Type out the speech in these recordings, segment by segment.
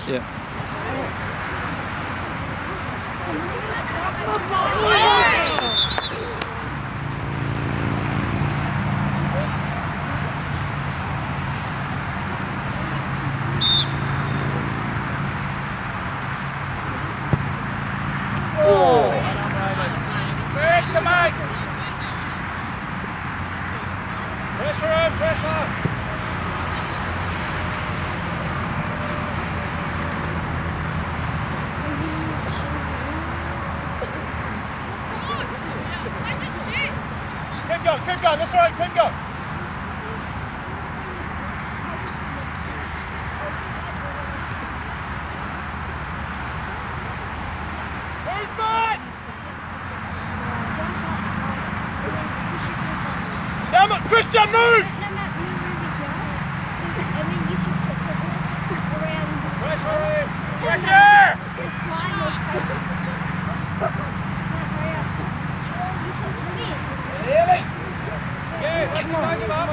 Yeah. Keep going, that's right, keep going. Movement! Damn it, Christian, move! Pressure! Really? Yeah, let's go, give up.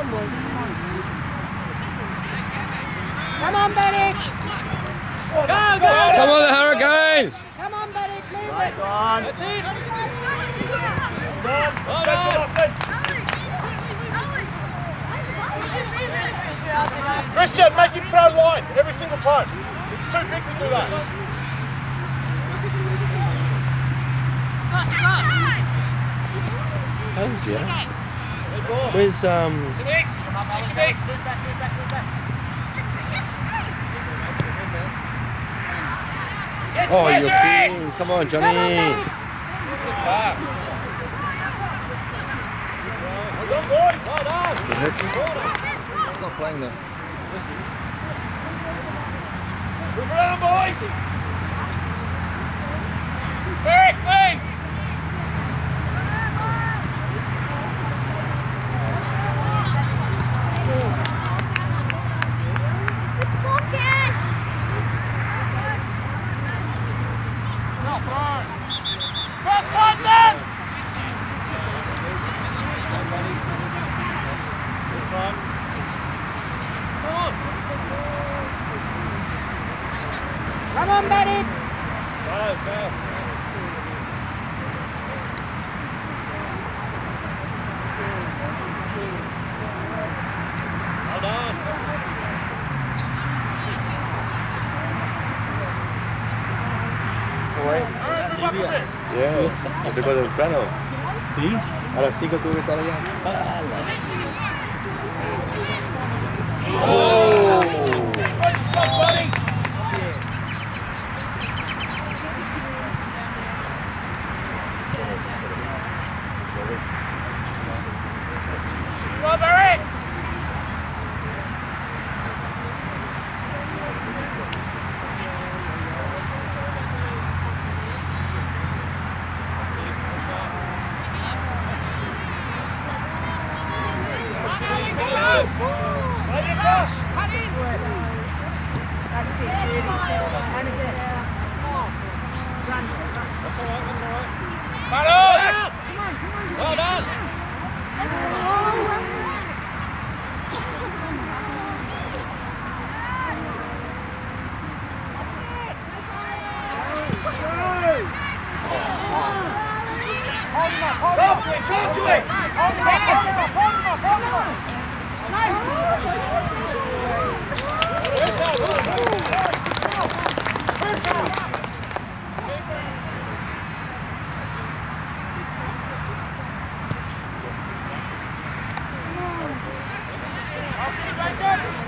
Come on, Berwick! Come on, the Hurricanes! Come on, Berwick, move it! Right on. That's it. Well done. Christian, make him throw line every single time. It's too big to do that. Hands, yeah. Where's Move back. Oh, you're kidding. Come on, Johnny. Well done, boys. Well done. He's not playing though. Move around, boys. Berwick, please. First time then! Come on, Berwick! Well done. Yeah, yo tengo temprano. Sí. A las 5 tuve que estar allá. Oh! Good stuff, buddy. Well, Berwick. That's it, really. And again. Run. Well done. Talk to it! Hold him up!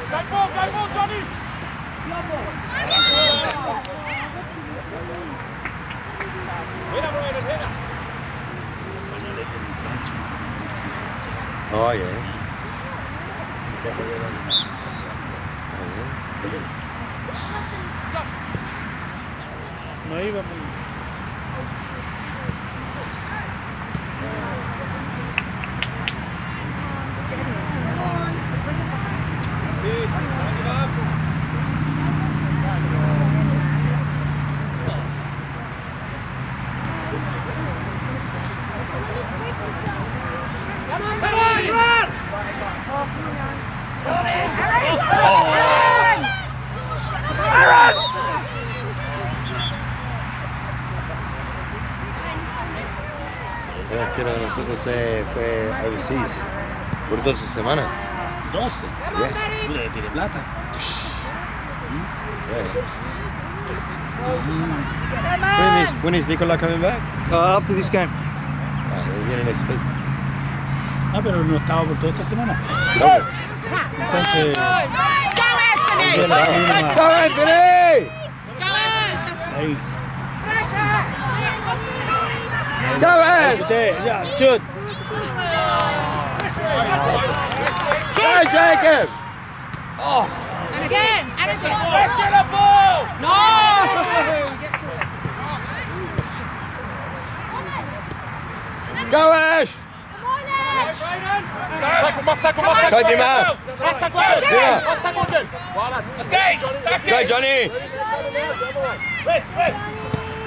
Back ball, Johnny! Oh, yeah. No iba por... se fue overseas por 12 semanas. 12. Yeah. Tú le pide plata. Yeah. When is Nicola coming back? After this game. He'll be in next week. Ah, pero no estaba por toda esta semana. No. Entonces. Go Anthony! Ahí. Go Ed! Ya, shoot. Go Jacob! And again. And again. Pressure the ball! No! Go Ash! Must tackle, Go Dima! Must tackle again. Again! Go Johnny!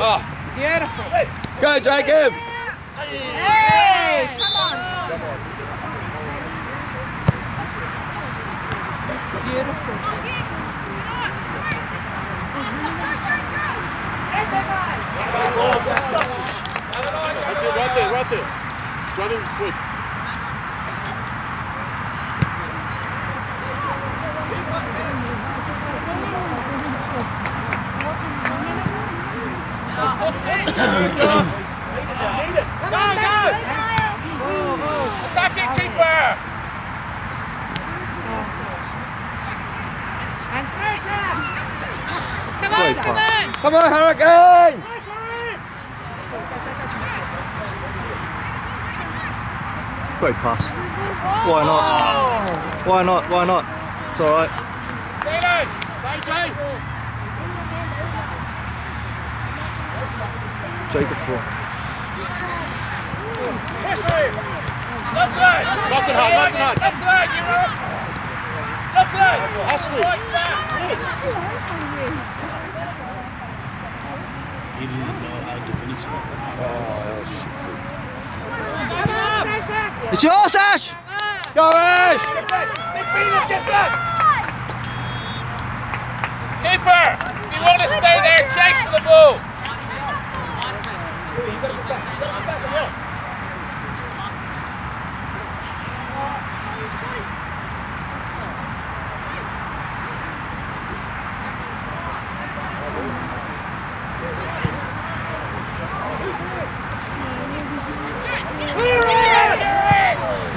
Oh, Beautiful. go Jacob! Hey! Come on. Beautiful. That's it, right there. Run in, sweep. Attacking keeper! And pressure. Come on, come on. Come on, Hurricane! Great pass. Why not? Why not? Why not? It's all right. Dylan! Jay! Jacob ball. Pressure him! Left leg! Nice and hard. Left leg, you're up! Left leg! Ashley! He didn't know how to finish it. Oh, that was shit. Come on, pressure. It's yours, Ash! Go Ash! Get back! Keeper! If you want to stay there, chase for the ball!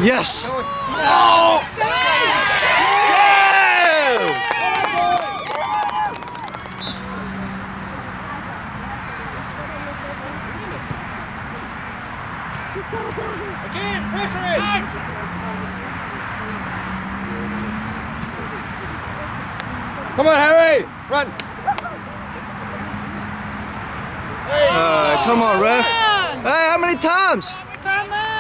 Yes! Oh! Again, pressure it! Come on, Harry! Run! Come on, ref. Hey, how many times? Come on.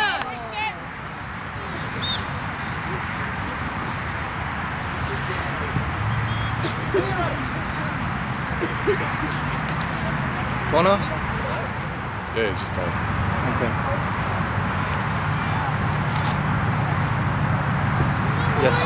Connor? Yeah, it's just time. Okay. Yes.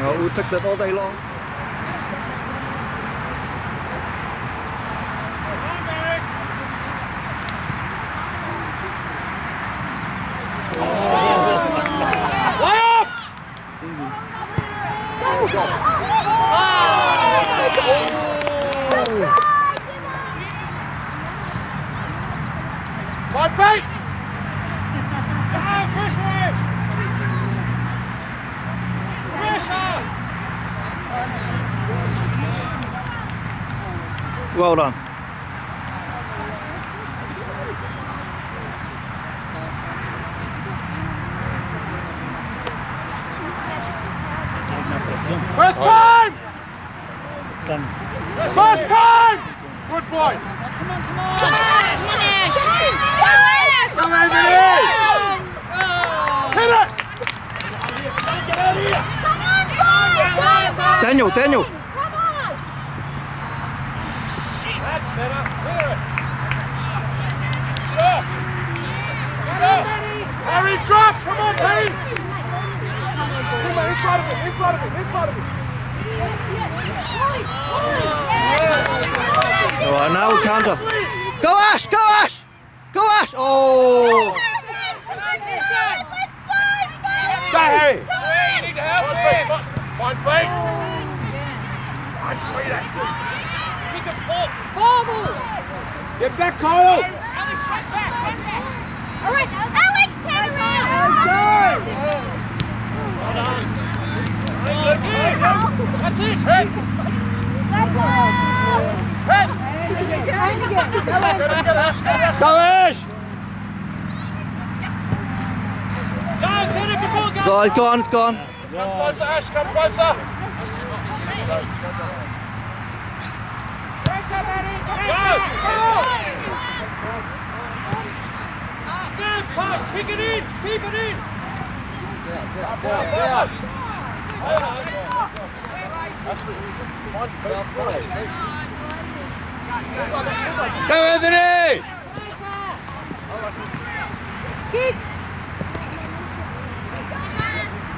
No, we'll take that all day long. Five feet! Down, pressure it! Pressure! Well done. First time! Done. First time! Good boy! Come on, come on. Come on, Ash. Come on, Anthony! Hit it! Get out of here! Daniel. That's better. Clear it. Big drop! Come on, Payne! Come on, inside of it, inside of it, inside of it. All right, now we counter. Go Ash! Go Ash! Go Ash! Oh! Go, Harry! You need to help him! Find feet! Find feet, Ashley! Kick a foot! Get back, Kyle! Alex, right back! All right, Alex, turn around! That's it! Head! Head! Go, Ash! Go, get it before it goes! So it's gone, it's gone. Come closer, Ash, come closer! Pressure, Barry! Go! Go! Park, kick it in! Keep it in! Go, Anthony! Kick!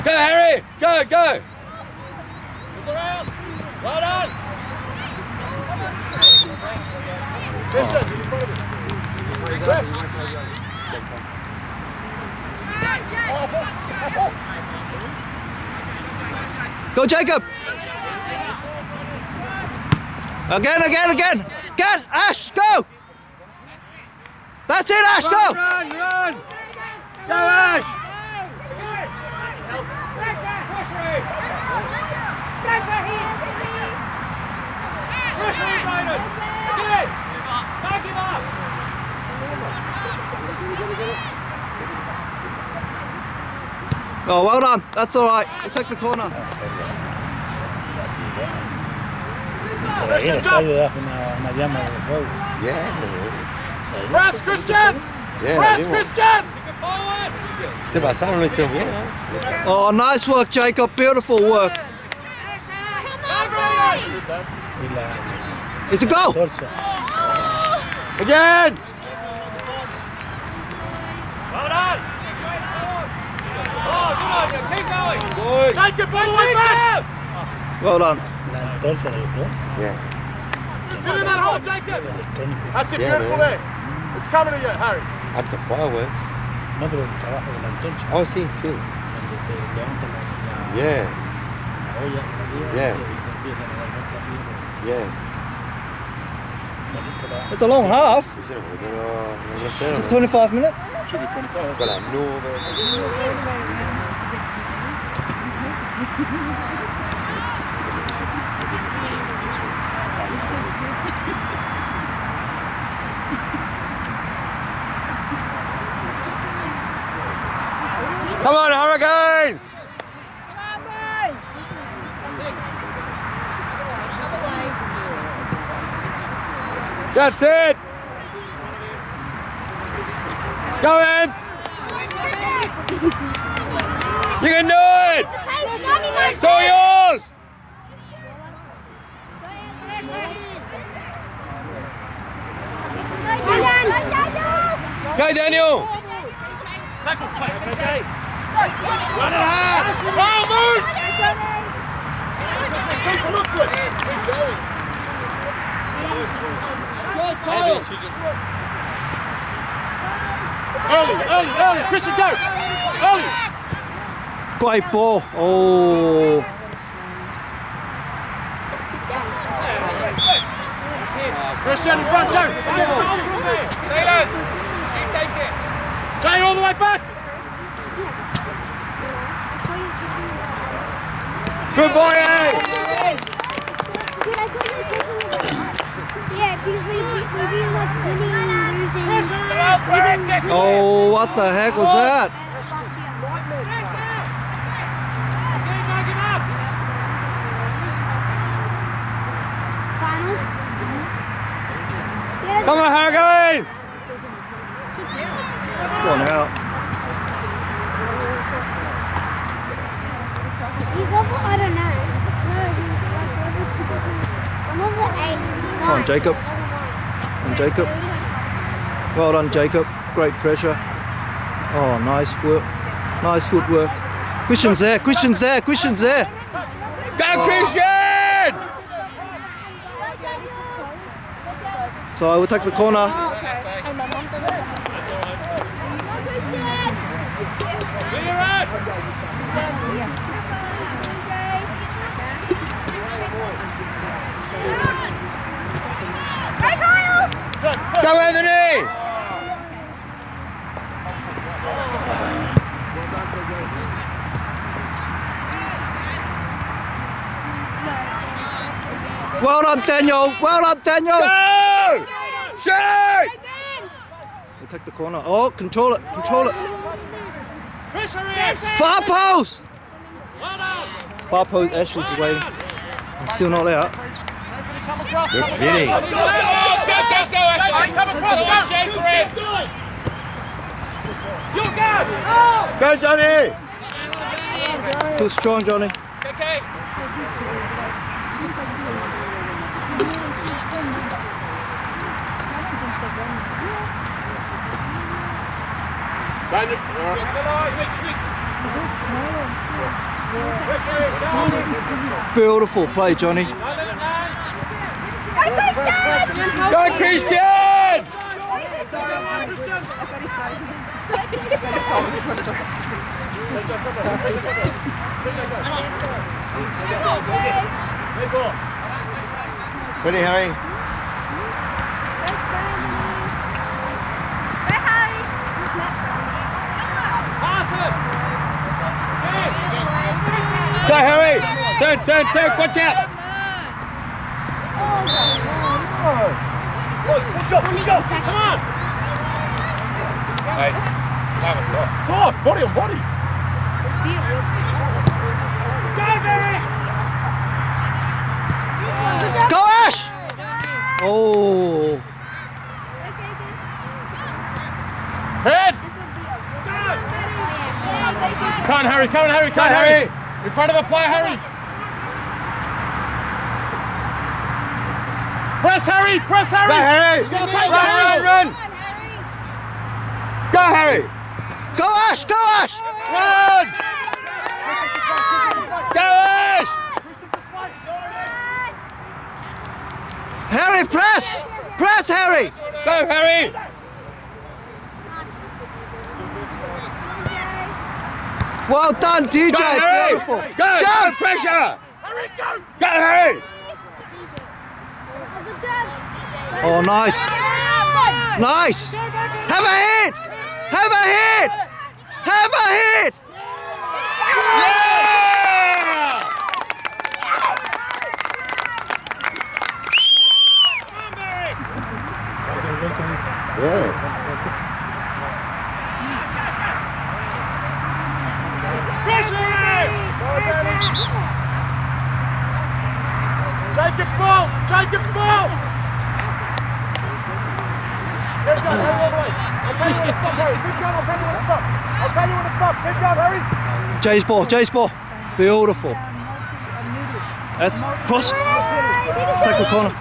Go, Harry! Go, go! Look around! Well done! Christian, in front of it. Go Jacob! Again! Get Ash, go! That's it, Ash, go! Run! Go, Ash! Pressure here! Pressure in, Brayden! Again! Back him up! Oh, well done. That's all right. We'll take the corner. Se veía el estadio de una llama del juego. Yeah. Press, Christian! Yeah, Press, they won. Christian! Forward! Se pasaron, lo hicieron bien, ¿eh? Oh, nice work, Jacob. Beautiful work. Go, Brayden! Y la It's a goal. torcha. Again! Well done! Oh, good on you, keep going! Good! Jacob, all the way back! Well done. La antorcha de todo. Yeah. Sit in that hole, Jacob! Electrónico. That's it, Yeah, beautiful man. there. It's coming to you, Harry. At the fireworks. No, pero el trabajo de la antorcha. Oh, sí, sí. Cuando se levanta la Yeah. olla arriba, Yeah. y empiezan a dar vuelta arriba. Yeah. It's a long half. Hicieron, porque no Is it hicieron. 25 minutes? Should be 25. Con las nubes. Come on, Hurricanes! That's it! Go, Ants! You can do it! It's all yours! Go, Daniel! Run it hard! Kyle, move! Keep him up to it! Keep going! Early! Christian, go! Early! Great ball. Oh. Christian, in front, go! Taylor! You take it! Jay, all the way back! Good boy, eh? Yeah, because we be like winning and losing. Oh, what the heck was that? Finals. Come on, Hurricanes! It's gone out. He's level, I don't know. No, he's like level 2. I'm level 8. Come on, Jacob. And Jacob. Well done, Jacob. Great pressure. Oh, nice work. Nice footwork. Christian's there. Christian's there. Christian's there. Go, Christian! So I will take the corner. Go, Anthony! Well done, Daniel. Well done, Daniel. Go! Shoot! We'll take the corner. Oh, control it. Control it. Pressure in! Far post. Well done! Far post. Ashley's waiting. I'm still not out. You're kidding. Go, Ashley! Come across, go! Shake for it! You go! Go, Johnny! Too strong, Johnny. Okay. Beautiful play, Johnny. Go, Christian! Ready, Harry? Go, Harry! Turn, watch out! Push up! Come on! Hey, that was soft. Soft! Body on body! Go, Berwick! Go, Ash! Oh. Head! Come on, Harry! Come on, Harry! Come on, Harry! In front of a player, Harry! Press, Harry! Press, Harry! Go, Harry! He's gonna take it, Run! Harry! Go, Harry! Go, Ash! Go, Ash! Run! Go, Ash! Harry, press! Press, Harry! Go, Harry! Well done, DJ. Go, Harry! Beautiful. Go! Jump! Go, pressure! Harry, go! Go, Harry! Oh, nice. Nice. Have a hit. Have a hit. Have a hit. Yeah! Come on, Berwick! Yeah. Pressure in! Jacob's ball! Jacob's ball! Let's go, Harry, all the way. I'll tell you when to stop, Harry. Keep going, I'll tell you when to stop. I'll tell you when to stop. Keep going, Harry. Jay's ball. Jay's ball. Beautiful. That's cross. Take the corner.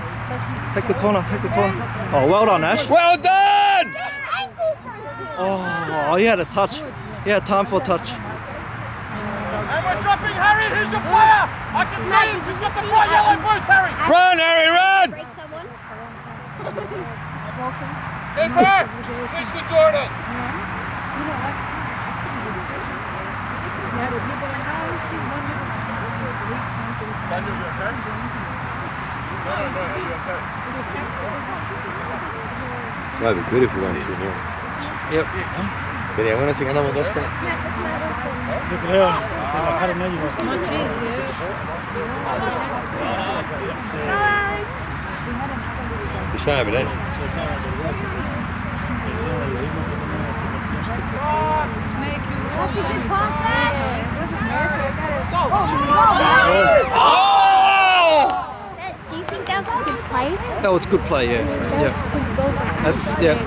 Take the corner. Take the corner. Oh, well done, Ash. Well done! Oh, he had a touch. He had time for a touch. And we're dropping Harry. Who's your player? I can see him. Who's got the white yellow boots, Harry? Run, Harry, run! Keeper! Switch to Jordan. That'd be good if we won 2-0. Yep. Sería bueno si ganamos 2-0. Yo creo, trabajar en ello. Se llama Belén. Do you think that was a good play? That was good play, yeah. Yeah. That's, yeah.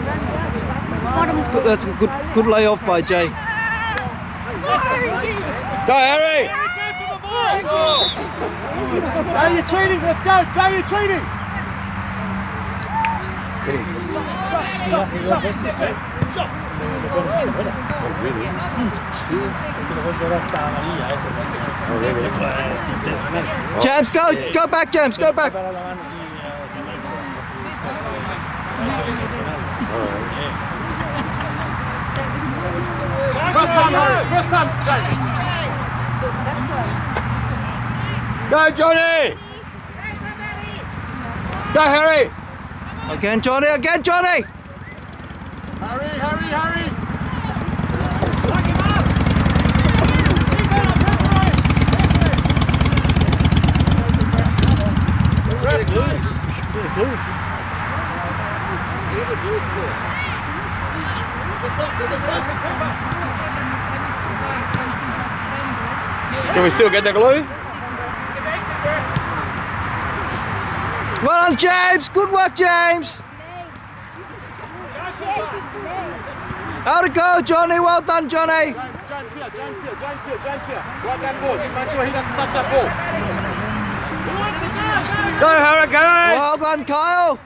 That's a good layoff by Jay. Go, Harry! Jay, you're cheating. Let's go. Jay, you're cheating. Get him. sí hace 2 veces, ¿eh? Le ponen fuera. Oh, really? Porque lo vuelve hasta amarilla, eso. Oh, really? Intencional. James, go back, James, go back. Para la mano y eso es intencional. First time, Harry. First time, Jamie. Go, Johnny! Go, Harry! Again, Johnny, again, Johnny. Harry, Harry, Harry. Can we still get the glue? Well done, James. Good work, James. Out to go, Johnny. Well done, Johnny. James here, James here, James here, James here. Right that ball. Make sure he doesn't touch that ball. Go, Hurricane! Well done, Kyle.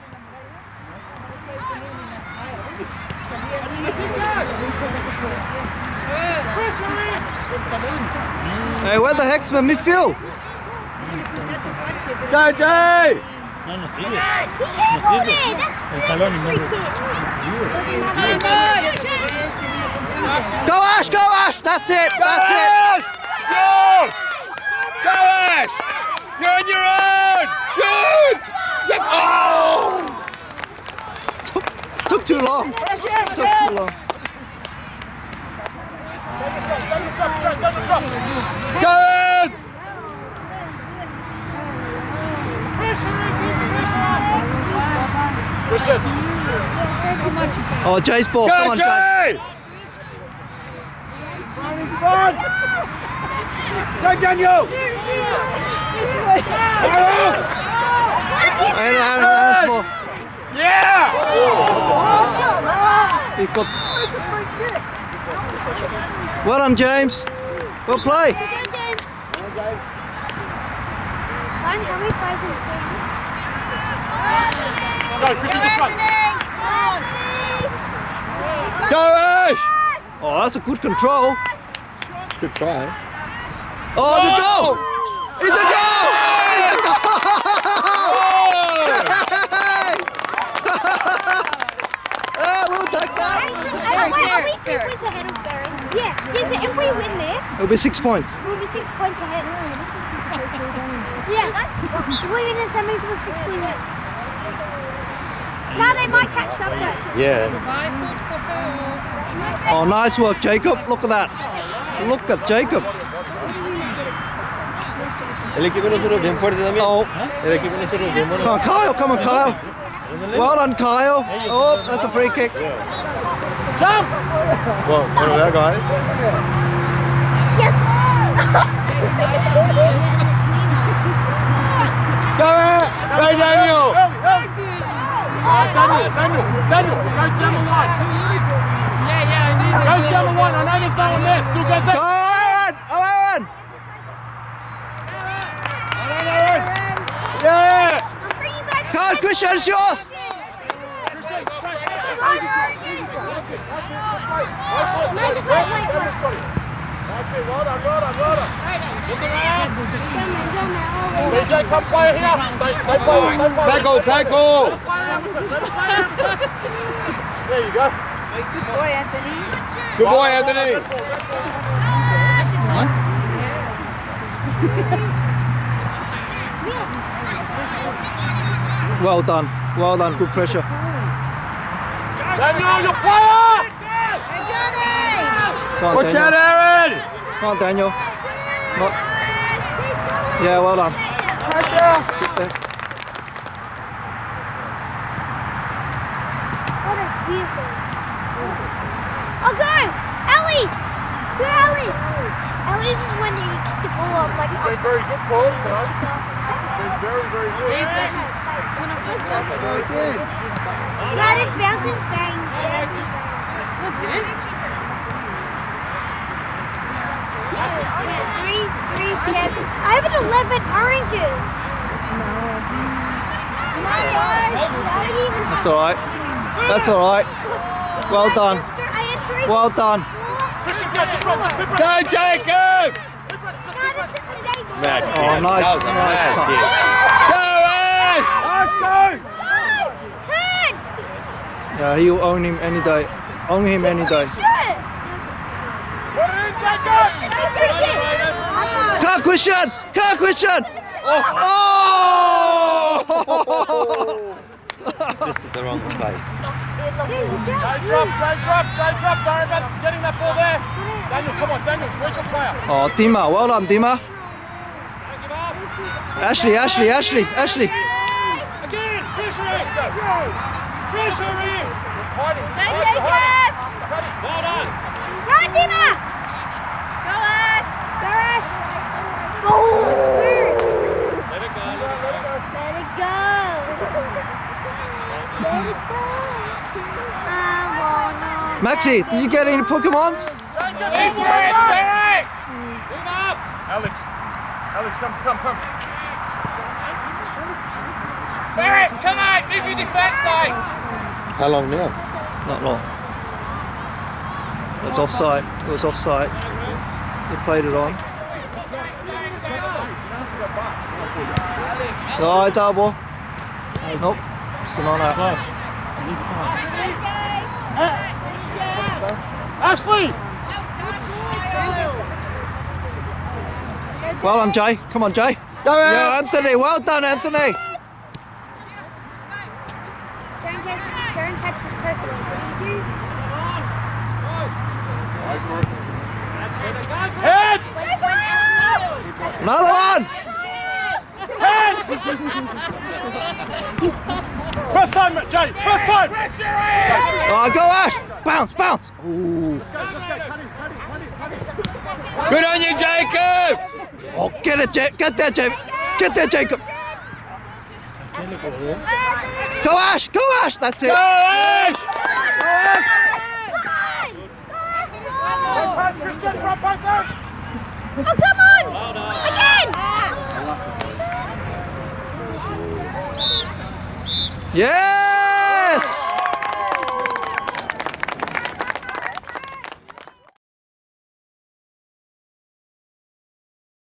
Hey, where the heck's my midfield? Go, Jay! No, no sirve. No sirve. El talón y no. Go, Ash, go, Ash. That's it, that's it. Ash! Shoot! Go, Ash! You're on your own! Shoot! Check! Oh! Took too long. Took too long. Go, Ed! Christian. Oh, Jay's ball. Go, Come on, Jay. Jay! Go, Daniel. And small. Yeah! He got... Well done, James. Well played. Go, Christian, just run. Go, Ash! Oh, that's a good control. Good try. Oh, it's a goal! It's a goal! It's a goal! Oh, we'll take that. Are we 3 points ahead of Berwick? Yeah, so if we win this, It'll be 6 points. we'll be 6 points ahead. Yeah, if we win this, that means we're 6 points ahead. Now they might catch up though. Yeah. Oh, nice work, Jacob. Look at that. Look at Jacob. El equipo nosotros es bien fuerte también. Oh, El equipo nosotros es bien bueno. come on, Kyle. Come on, Kyle. Well done, Kyle. Oh, that's a free kick. Jump. Well, one of our guys. Yes! Go, Ed! Go, Daniel! Daniel, goes down the line. Goes down the line. I know there's no one there. Still goes Go, there. Owen! Owen! Yeah! I'm bringing back Kyle, Christian, it's yours. Look around. BJ, come play here. Stay playing. Tackle, tackle! There you go. Good boy, Anthony. Good boy, Anthony. Well done. Well done. Good pressure. Daniel, your player! Hey, Johnny! Come on, Watch out, Daniel. Aaron! Come on, Daniel. Not... Yeah, well done. Pressure! Get there. What a beautiful. Oh, go! Ellie! To Ellie! Ellie, this is when you kick the ball up like He's up. been very good, Paul, tonight. He's been very, very good. No, this bounces, bang, bounces, bang. Three, 7. I have an 11 oranges. Come on, guys. I didn't even That's all right. That's all right. Well done. Well done. Go, Jacob! Mad Oh, nice. That was a mad kick. Go, Ash! Yeah, he'll own him any day. Own him any day. Come, Christian! Come, Christian! Oh! Just at the wrong place. Don't drop, Darren, getting that ball there. Daniel, come on, Daniel, where's your player? Oh, Dima, well done, Dima. Don't give up. Ashley. Again, pressure him. Pressure him. Hiding. Well done. Run, Dima! Go, Ash! Go, Ash! Oh! Let it go. Let it go! Let it go! I wanna... Maxie, did you get any Pokemons? Move up. Alex, come. Barrett, come out, move your defence side. How long now? Not long. It was offside. They played it on. No, double. Nope. Still not out. Ashley. Well done, Jay. Come on, Jay. Go, Yeah, Ash! Anthony. Well done, Anthony. Darren catches purple. What do you do? Head. Another one. First time, Jay, first time. Oh, go, Ash. Bounce. Ooh. Good on you, Jacob! Oh, get it, get there, Jacob. Get there, Jacob. Go, Ash. That's Go, it. Ash! Oh, come on! Again! Yeah.